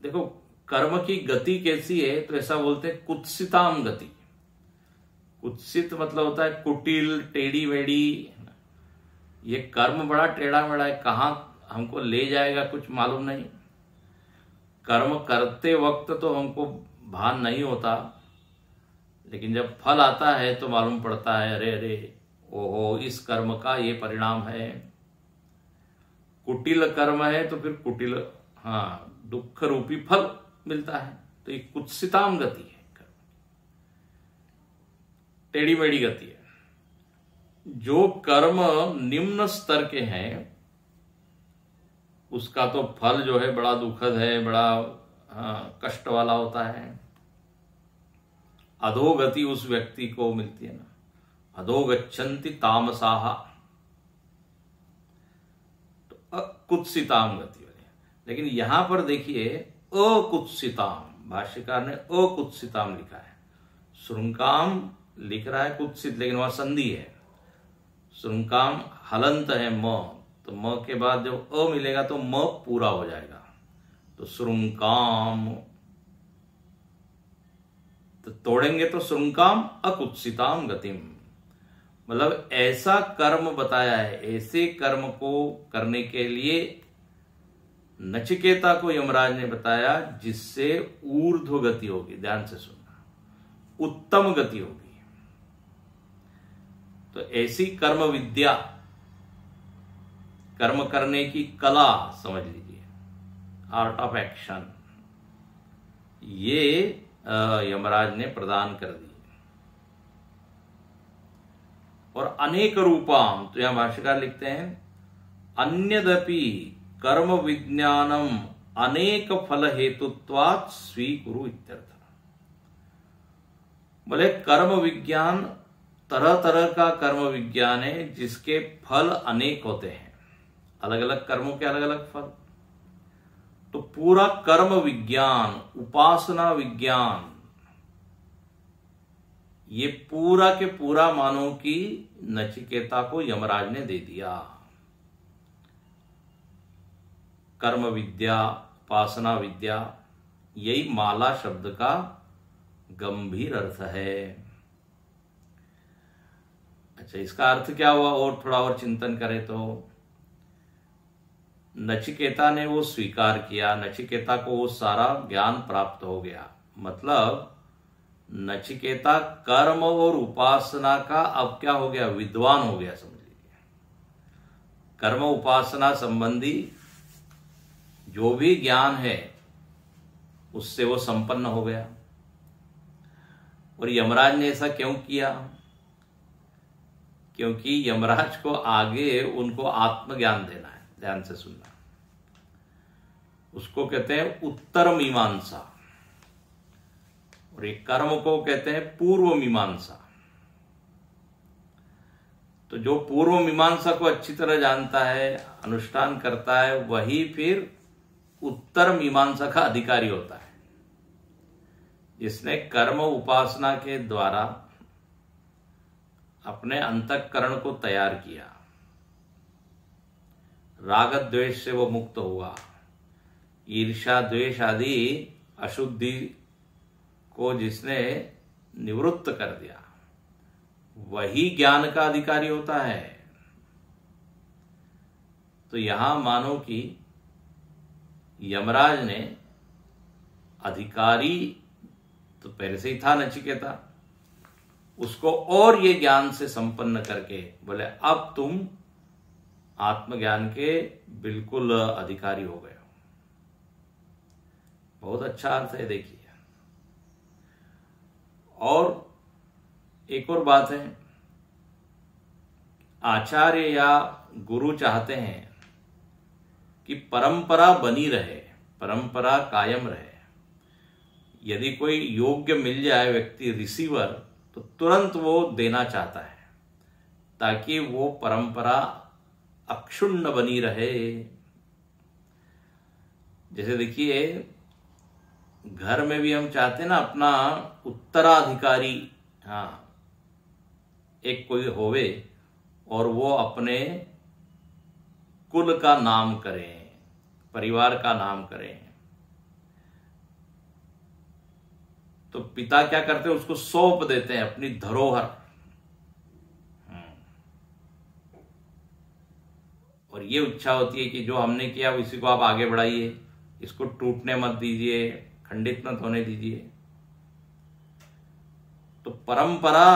देखो कर्म की गति कैसी है, तो ऐसा बोलते हैं कुत्सिताम गति। कुत्सित मतलब होता है कुटिल, टेढ़ी मेढ़ी। ये कर्म बड़ा टेढ़ा मेढ़ा है, कहां हमको ले जाएगा कुछ मालूम नहीं। कर्म करते वक्त तो हमको भान नहीं होता, लेकिन जब फल आता है तो मालूम पड़ता है, अरे अरे ओहो इस कर्म का ये परिणाम है। कुटिल कर्म है तो फिर कुटिल, हाँ, दुख रूपी फल मिलता है। तो ये कुत्सिताम गति है कर्म। टेढ़ी मेढ़ी गति है। जो कर्म निम्न स्तर के हैं उसका तो फल जो है बड़ा दुखद है, बड़ा कष्ट वाला होता है। अधोगति उस व्यक्ति को मिलती है ना, अधोगच्छन्ति तामसाः, तो अकुत्सिताम गति वाली। लेकिन यहां पर देखिए अकुत्सिताम, भाष्यकार ने अकुत्सिताम लिखा है। श्रृंकाम लिख रहा है कुत्सित, लेकिन वहां संधि है। श्रृंकाम हलंत है म, तो म के बाद जब अ मिलेगा तो म पूरा हो जाएगा, तो श्रृंकाम, तो तोड़ेंगे तो श्रृंकाम अकुत्सिताम गतिम, मतलब ऐसा कर्म बताया है, ऐसे कर्म को करने के लिए नचिकेता को यमराज ने बताया जिससे ऊर्ध्व गति होगी। ध्यान से सुनना, उत्तम गति होगी। तो ऐसी कर्म विद्या, कर्म करने की कला समझ लीजिए, आर्ट ऑफ एक्शन, ये यमराज ने प्रदान कर दी। और अनेक रूपाम, तो यहां भाष्यकार लिखते हैं अन्यदपि कर्म विज्ञानम अनेक फल हेतुत्वात् स्वीकुरु इत्यर्थ। बोले कर्म विज्ञान तरह तरह का कर्म विज्ञान है जिसके फल अनेक होते हैं, अलग अलग कर्मों के अलग अलग फल। तो पूरा कर्म विज्ञान, उपासना विज्ञान, ये पूरा के पूरा मानो कि नचिकेता को यमराज ने दे दिया। कर्म विद्या, उपासना विद्या, यही माला शब्द का गंभीर अर्थ है। अच्छा, इसका अर्थ क्या हुआ और थोड़ा और चिंतन करें तो नचिकेता ने वो स्वीकार किया, नचिकेता को वो सारा ज्ञान प्राप्त हो गया। मतलब नचिकेता कर्म और उपासना का अब क्या हो गया, विद्वान हो गया समझ लीजिए। कर्म उपासना संबंधी जो भी ज्ञान है उससे वो संपन्न हो गया। और यमराज ने ऐसा क्यों किया? क्योंकि यमराज को आगे उनको आत्मज्ञान देना है। ध्यान से सुनना, उसको कहते हैं उत्तर मीमांसा, और एक कर्म को कहते हैं पूर्व मीमांसा। तो जो पूर्व मीमांसा को अच्छी तरह जानता है, अनुष्ठान करता है, वही फिर उत्तर मीमांसा का अधिकारी होता है, जिसने कर्म उपासना के द्वारा अपने अंतःकरण को तैयार किया, राग द्वेष से वो मुक्त हुआ, ईर्ष्या द्वेष आदि अशुद्धि को जिसने निवृत्त कर दिया, वही ज्ञान का अधिकारी होता है। तो यहां मानो कि यमराज ने अधिकारी तो पहले से ही था नचिकेता, उसको और ये ज्ञान से संपन्न करके बोले अब तुम आत्मज्ञान के बिल्कुल अधिकारी हो गए हो। बहुत अच्छा अर्थ है, देखिए। और एक और बात है, आचार्य या गुरु चाहते हैं कि परंपरा बनी रहे, परंपरा कायम रहे। यदि कोई योग्य मिल जाए व्यक्ति, रिसीवर, तो तुरंत वो देना चाहता है ताकि वो परंपरा अक्षुण्ण बनी रहे। जैसे देखिए, घर में भी हम चाहते हैं ना अपना उत्तराधिकारी, हाँ, एक कोई होवे और वो अपने कुल का नाम करें, परिवार का नाम करें। तो पिता क्या करते हैं, उसको सौंप देते हैं अपनी धरोहर। और ये इच्छा होती है कि जो हमने किया उसी को आप आगे बढ़ाइए, इसको टूटने मत दीजिए, खंडित मत होने दीजिए। तो परंपरा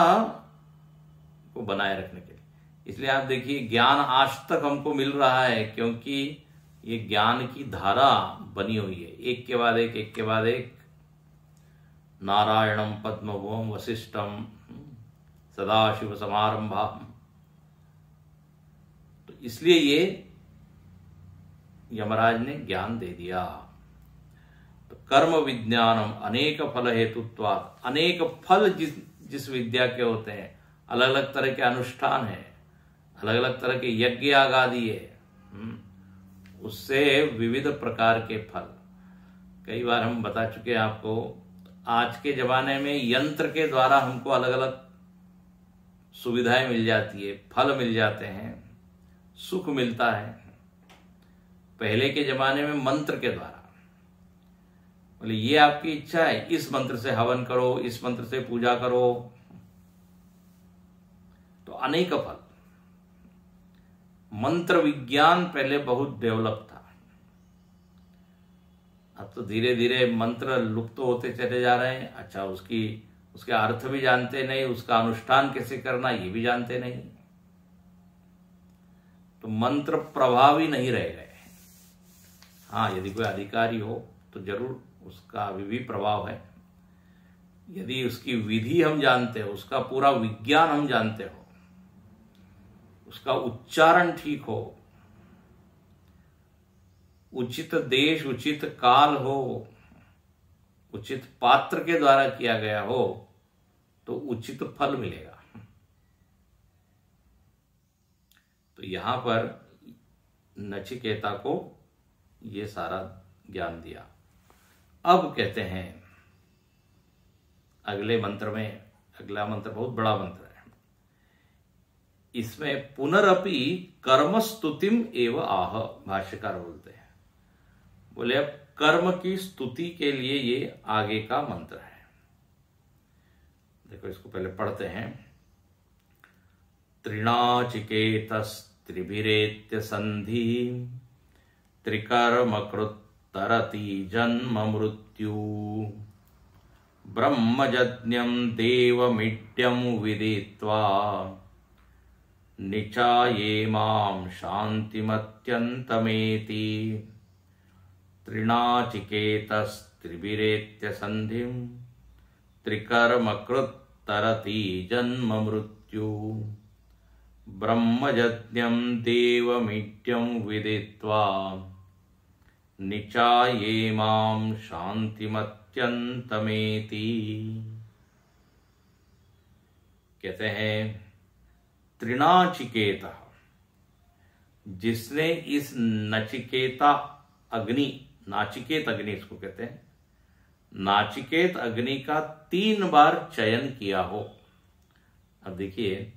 को बनाए रखने के लिए, इसलिए आप देखिए ज्ञान आज तक हमको मिल रहा है क्योंकि ये ज्ञान की धारा बनी हुई है, एक के बाद एक के बाद एक। नारायणम पद्मभूम वशिष्ठम सदाशिव समारंभा। तो इसलिए ये यमराज ने ज्ञान दे दिया। तो कर्म विज्ञानम अनेक फल हेतुत्वात्, अनेक फल जिस विद्या के होते हैं, अलग अलग तरह के अनुष्ठान है, अलग अलग तरह के यज्ञ याग आदि है, उससे विविध प्रकार के फल। कई बार हम बता चुके हैं आपको, आज के जमाने में यंत्र के द्वारा हमको अलग अलग सुविधाएं मिल जाती है, फल मिल जाते हैं, सुख मिलता है। पहले के जमाने में मंत्र के द्वारा, बोले ये आपकी इच्छा है, इस मंत्र से हवन करो, इस मंत्र से पूजा करो, तो अनेक फल। मंत्र विज्ञान पहले बहुत डेवलप था, अब तो धीरे धीरे मंत्र लुप्त होते चले जा रहे हैं। अच्छा, उसके अर्थ भी जानते नहीं, उसका अनुष्ठान कैसे करना ये भी जानते नहीं, तो मंत्र प्रभावी नहीं रह गए। हाँ, यदि कोई अधिकारी हो तो जरूर उसका अभी भी प्रभाव है। यदि उसकी विधि हम जानते हो, उसका पूरा विज्ञान हम जानते हो, उसका उच्चारण ठीक हो, उचित देश उचित काल हो, उचित पात्र के द्वारा किया गया हो, तो उचित फल मिलेगा। तो यहां पर नचिकेता को ये सारा ज्ञान दिया। अब कहते हैं अगले मंत्र में, अगला मंत्र बहुत बड़ा मंत्र है, इसमें पुनरपि कर्म स्तुतिम एव आह, भाष्यकार बोलते हैं। बोले अब कर्म की स्तुति के लिए ये आगे का मंत्र है। देखो इसको पहले पढ़ते हैं। त्रिनाचिकेतस्त्रिभिरेत्य संधि त्रिकर्मकृत्तरति जन्म मृत्यु ब्रह्मजज्ञं देवमिड्यं विदित्वा निचाये मां शान्तिमत्यन्तमेति। त्रिनाचिकेतस्त्रिभिरेत्य संधिं त्रिकर्मकृत्तरति जन्म मृत्यु ब्रह्मजज्ञं देवमिड्यं विदित्वा निचाये मां शान्तिमत्यन्तमेति। कहते हैं त्रिनाचिकेता, जिसने इस नचिकेता अग्नि, नाचिकेत अग्नि इसको कहते हैं, नाचिकेत अग्नि का 3 बार चयन किया हो। अब देखिए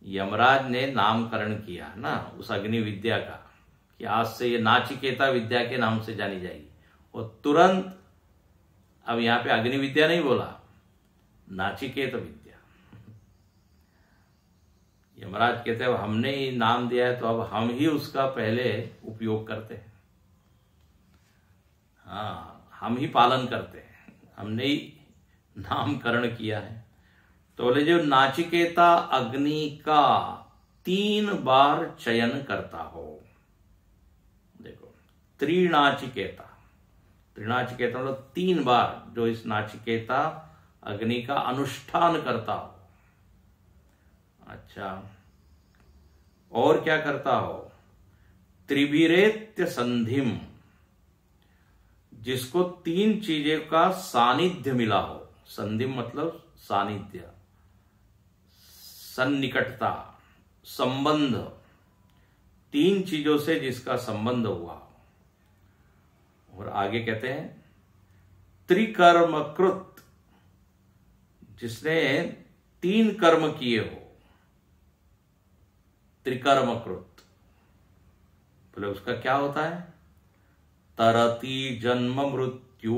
यमराज ने नामकरण किया ना उस अग्नि विद्या का कि आज से ये नाचिकेता विद्या के नाम से जानी जाएगी, और तुरंत अब यहां पे अग्नि विद्या नहीं बोला, नाचिकेत विद्या। यमराज कहते हैं हमने ही नाम दिया है तो अब हम ही उसका पहले उपयोग करते हैं। हाँ, हम ही पालन करते हैं, हमने ही नामकरण किया है। तो बोले जो नाचिकेता अग्नि का 3 बार चयन करता हो। देखो त्रिनाचिकेता, त्रिनाचिकेता मतलब 3 बार जो इस नाचिकेता अग्नि का अनुष्ठान करता हो। अच्छा, और क्या करता हो? त्रिभिरेत्य संधिम, जिसको 3 चीजें का सानिध्य मिला हो। संधिम मतलब सानिध्य, सन्निकटता, संबंध, 3 चीजों से जिसका संबंध हुआ। और आगे कहते हैं त्रिकर्मकृत, जिसने 3 कर्म किए हो। त्रिकर्मकृत बोले उसका क्या होता है? तरति जन्म मृत्यु,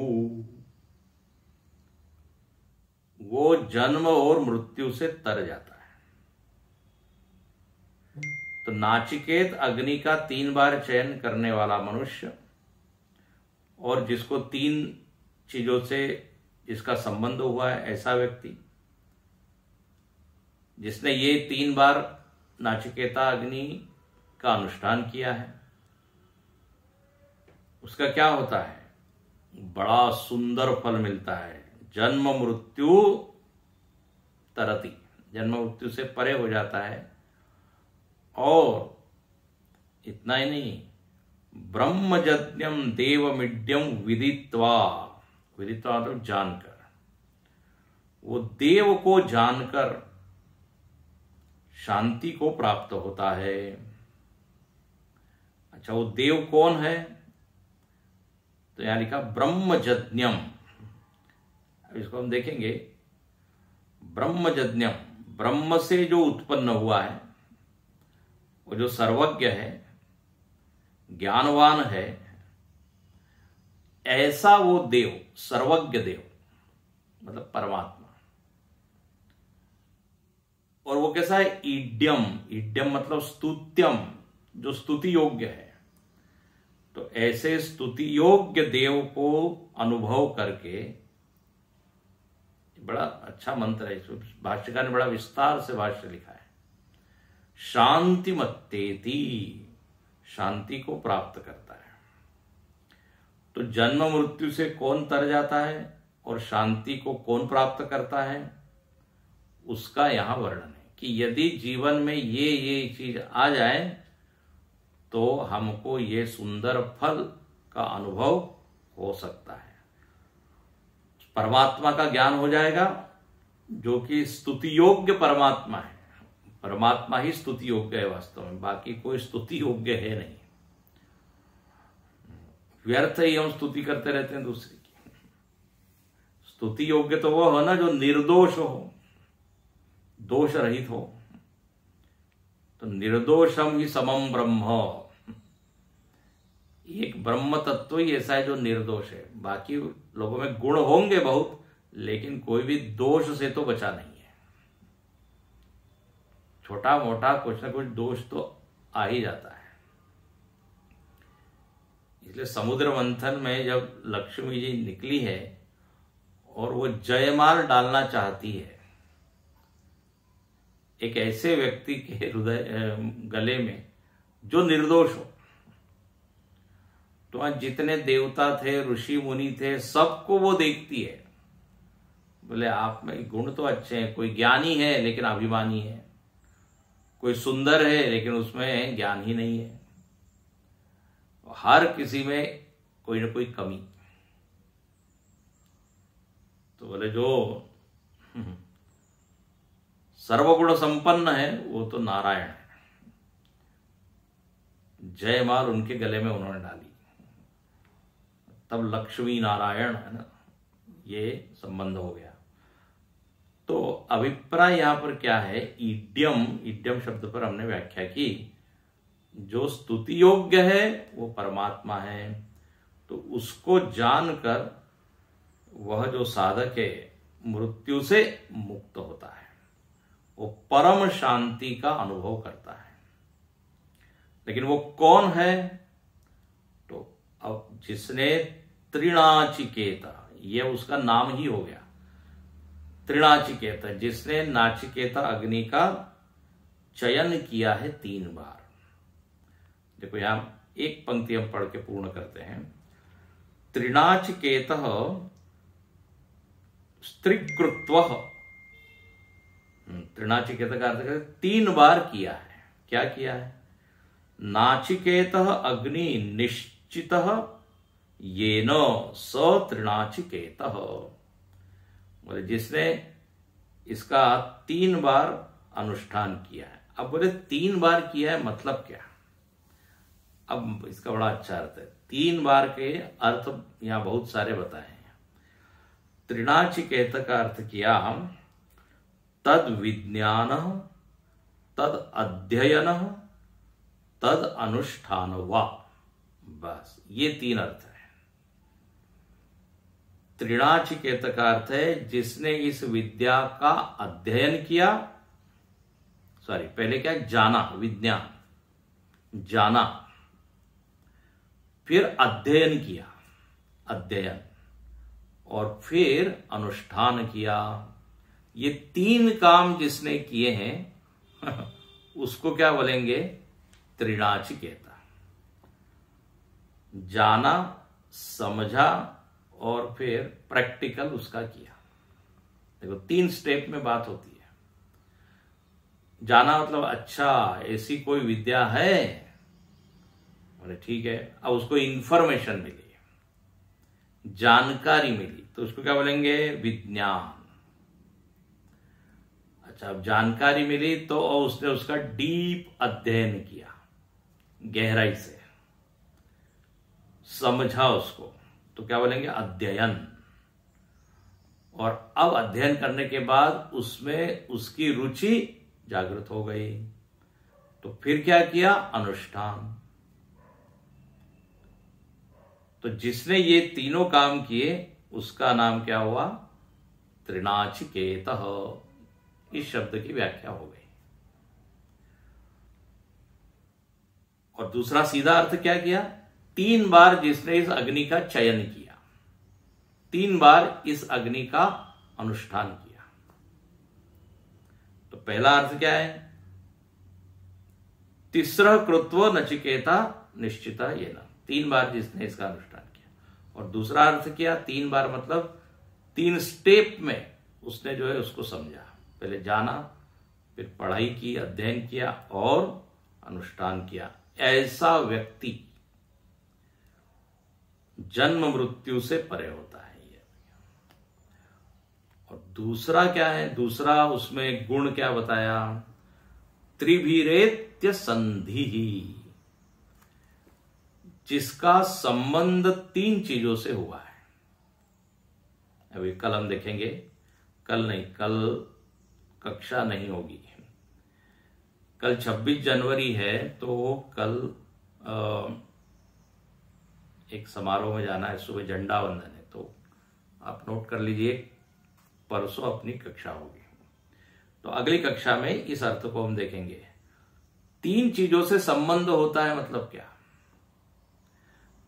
वो जन्म और मृत्यु से तर जाता है। तो नाचिकेत अग्नि का 3 बार चयन करने वाला मनुष्य, और जिसको 3 चीजों से जिसका संबंध हुआ है, ऐसा व्यक्ति जिसने ये 3 बार नाचिकेता अग्नि का अनुष्ठान किया है, उसका क्या होता है? बड़ा सुंदर फल मिलता है। जन्म मृत्यु तरति, जन्म मृत्यु से परे हो जाता है। और इतना ही नहीं, ब्रह्मजज्ञम देवमिड्यम विदित्वा, विदित्वा तो जानकर, वो देव को जानकर शांति को प्राप्त होता है। अच्छा, वो देव कौन है? तो यहां लिखा ब्रह्मजज्ञम। इसको हम देखेंगे। ब्रह्मजज्ञम, ब्रह्म से जो उत्पन्न हुआ है, वो जो सर्वज्ञ है, ज्ञानवान है, ऐसा वो देव, सर्वज्ञ देव मतलब परमात्मा। और वो कैसा है? ईड्यम, ईड्यम मतलब स्तुत्यम, जो स्तुति योग्य है। तो ऐसे स्तुति योग्य देव को अनुभव करके, बड़ा अच्छा मंत्र है, भाष्यकार ने बड़ा विस्तार से भाष्य लिखा है। शांति मत्तेति, शांति को प्राप्त करता है। तो जन्म मृत्यु से कौन तर जाता है और शांति को कौन प्राप्त करता है, उसका यहां वर्णन है कि यदि जीवन में ये चीज आ जाए तो हमको ये सुंदर फल का अनुभव हो सकता है। परमात्मा का ज्ञान हो जाएगा, जो कि स्तुति योग्य परमात्मा है। परमात्मा ही स्तुति योग्य है वास्तव में, बाकी कोई स्तुति योग्य है नहीं। व्यर्थ ही हम स्तुति करते रहते हैं दूसरे की। स्तुति योग्य तो वो है ना जो निर्दोष हो, दोष रहित हो। तो निर्दोषम ही समम ब्रह्म, एक ब्रह्म तत्व ही ऐसा है जो निर्दोष है। बाकी लोगों में गुण होंगे बहुत, लेकिन कोई भी दोष से तो बचा नहीं है। छोटा मोटा कुछ ना कुछ दोष तो आ ही जाता है। इसलिए समुद्र मंथन में जब लक्ष्मी जी निकली है और वो जयमाल डालना चाहती है एक ऐसे व्यक्ति के हृदय गले में जो निर्दोष हो, तो वहां जितने देवता थे, ऋषि मुनि थे, सबको वो देखती है। बोले आप में गुण तो अच्छे हैं, कोई ज्ञानी है लेकिन अभिमानी है, कोई सुंदर है लेकिन उसमें ज्ञान ही नहीं है। हर किसी में कोई ना कोई कमी। तो बोले जो सर्वगुण संपन्न है वो तो नारायण है। जयमाल उनके गले में उन्होंने डाली, तब लक्ष्मी नारायण है ना, ये संबंध हो गया। तो अभिप्राय यहां पर क्या है? ईड्यम, ईड्यम शब्द पर हमने व्याख्या की, जो स्तुति योग्य है वो परमात्मा है। तो उसको जानकर वह जो साधक है मृत्यु से मुक्त होता है, वो परम शांति का अनुभव करता है। लेकिन वो कौन है? तो अब जिसने त्रिनाचिकेता, ये उसका नाम ही हो गया, त्रिनाचिकेता, जिसने नाचिकेता अग्नि का चयन किया है 3 बार। देखो यहां एक पंक्ति हम पढ़ के पूर्ण करते हैं। त्रिनाचिकेतः स्त्रीकृत्वः, त्रिनाचिकेत का अर्थ 3 बार किया है। क्या किया है? नाचिकेतः अग्नि निश्चितः येन स त्रिनाचिकेतः, बोले जिसने इसका 3 बार अनुष्ठान किया है। अब बोले 3 बार किया है मतलब क्या? अब इसका बड़ा अच्छा अर्थ है। 3 बार के अर्थ यहां बहुत सारे बताए हैं। त्रिनाचिकेत का अर्थ किया हम तद विज्ञान, तद अध्ययन, तद अनुष्ठान वा, बस ये 3 अर्थ है। त्रिनाचिकेत का अर्थ है जिसने इस विद्या का अध्ययन किया, सॉरी पहले क्या, जाना, विज्ञान जाना, फिर अध्ययन किया, अध्ययन, और फिर अनुष्ठान किया। ये 3 काम जिसने किए हैं उसको क्या बोलेंगे? त्रिनाचिकेता। जाना, समझा और फिर प्रैक्टिकल उसका किया। देखो 3 स्टेप में बात होती है। जाना मतलब अच्छा, ऐसी कोई विद्या है? बोले ठीक है। अब उसको इंफॉर्मेशन मिली, जानकारी मिली, तो उसको क्या बोलेंगे? विज्ञान। अच्छा, अब जानकारी मिली तो उसने उसका डीप अध्ययन किया, गहराई से समझा उसको, तो क्या बोलेंगे? अध्ययन। और अब अध्ययन करने के बाद उसमें उसकी रुचि जागृत हो गई, तो फिर क्या किया? अनुष्ठान। तो जिसने ये तीनों काम किए उसका नाम क्या हुआ? त्रिनाचिकेतः। इस शब्द की व्याख्या हो गई। और दूसरा सीधा अर्थ क्या किया? 3 बार जिसने इस अग्नि का चयन किया, 3 बार इस अग्नि का अनुष्ठान किया। तो पहला अर्थ क्या है? तीसरा कृत्व नचिकेता निश्चिता येन, 3 बार जिसने इसका अनुष्ठान किया। और दूसरा अर्थ किया 3 बार मतलब 3 स्टेप में उसने जो है उसको समझा। पहले जाना, फिर पढ़ाई की, अध्ययन किया और अनुष्ठान किया। ऐसा व्यक्ति जन्म मृत्यु से परे होता है ये। और दूसरा क्या है? दूसरा उसमें गुण क्या बताया? त्रिभिरेत्य संधि, जिसका संबंध 3 चीजों से हुआ है। अभी कल हम देखेंगे, कल नहीं, कल कक्षा नहीं होगी। कल 26 जनवरी है, तो कल एक समारोह में जाना है, सुबह झंडा वंदन है, तो आप नोट कर लीजिए, परसों अपनी कक्षा होगी। तो अगली कक्षा में इस अर्थ को हम देखेंगे। 3 चीजों से संबंध होता है मतलब क्या?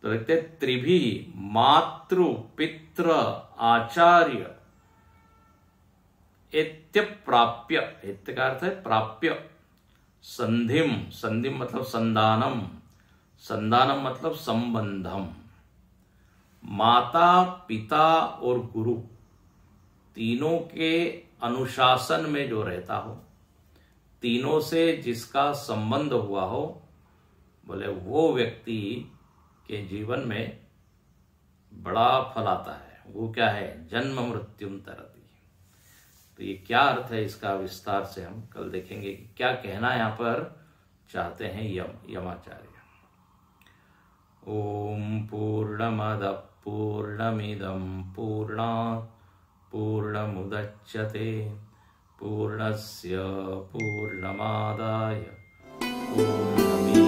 तो देखते त्रिभी मातृ पितृ आचार्य एत्य प्राप्य, एत्य का अर्थ है प्राप्य, संधिम, संधिम मतलब संधानम, संधानम मतलब संबंधम, माता पिता और गुरु तीनों के अनुशासन में जो रहता हो, तीनों से जिसका संबंध हुआ हो, बोले वो व्यक्ति के जीवन में बड़ा फल आता है। वो क्या है? जन्म मृत्युम तरति। तो ये क्या अर्थ है, इसका विस्तार से हम कल देखेंगे कि क्या कहना यहाँ पर चाहते हैं यमाचार्य। ओम पूर्णमद पूर्णमिदं पूर्णात् पूर्णमुदच्यते पूर्णस्य पूर्णमादाय पूर्णमेवावशिष्यते।